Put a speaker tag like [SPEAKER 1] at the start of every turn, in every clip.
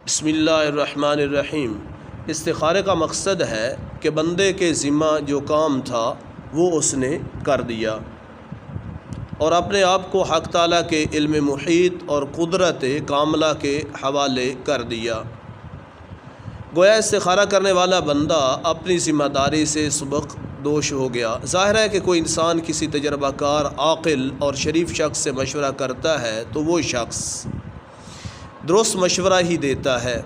[SPEAKER 1] بسم اللہ الرحمن الرحیم۔ استخارے کا مقصد ہے کہ بندے کے ذمہ جو کام تھا وہ اس نے کر دیا اور اپنے آپ کو حق تعالیٰ کے علم محیط اور قدرت کاملہ کے حوالے کر دیا۔ گویا استخارہ کرنے والا بندہ اپنی ذمہ داری سے سبق دوش ہو گیا۔ ظاہر ہے کہ کوئی انسان کسی تجربہ کار، عاقل اور شریف شخص سے مشورہ کرتا ہے تو وہ شخص درست مشورہ ہی دیتا ہے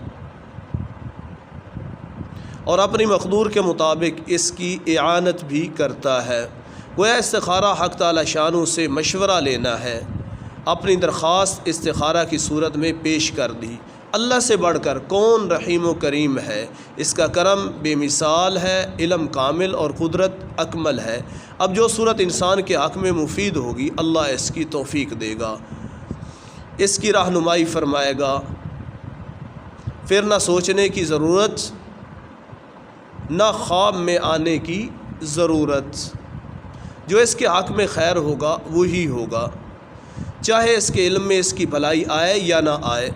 [SPEAKER 1] اور اپنی مقدور کے مطابق اس کی اعانت بھی کرتا ہے۔ گویا استخارہ حق تعالی شانوں سے مشورہ لینا ہے، اپنی درخواست استخارہ کی صورت میں پیش کر دی۔ اللہ سے بڑھ کر کون رحیم و کریم ہے؟ اس کا کرم بے مثال ہے، علم کامل اور قدرت اکمل ہے۔ اب جو صورت انسان کے حق میں مفید ہوگی اللہ اس کی توفیق دے گا، اس کی رہنمائی فرمائے گا۔ پھر نہ سوچنے کی ضرورت، نہ خواب میں آنے کی ضرورت۔ جو اس کے حق میں خیر ہوگا وہی ہوگا، چاہے اس کے علم میں اس کی بھلائی آئے یا نہ آئے،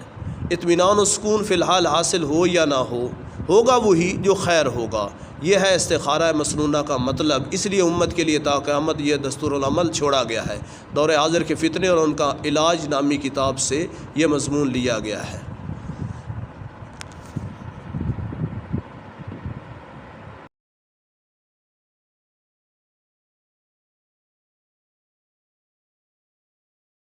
[SPEAKER 1] اطمینان و سکون فی الحال حاصل ہو یا نہ ہو، ہوگا وہی جو خیر ہوگا۔ یہ ہے استخارہ مسنونہ کا مطلب۔ اس لیے امت کے لیے تا قیامت یہ دستور العمل چھوڑا گیا ہے۔ دور حاضر کے فتنے اور ان کا علاج نامی کتاب سے یہ مضمون لیا گیا ہے۔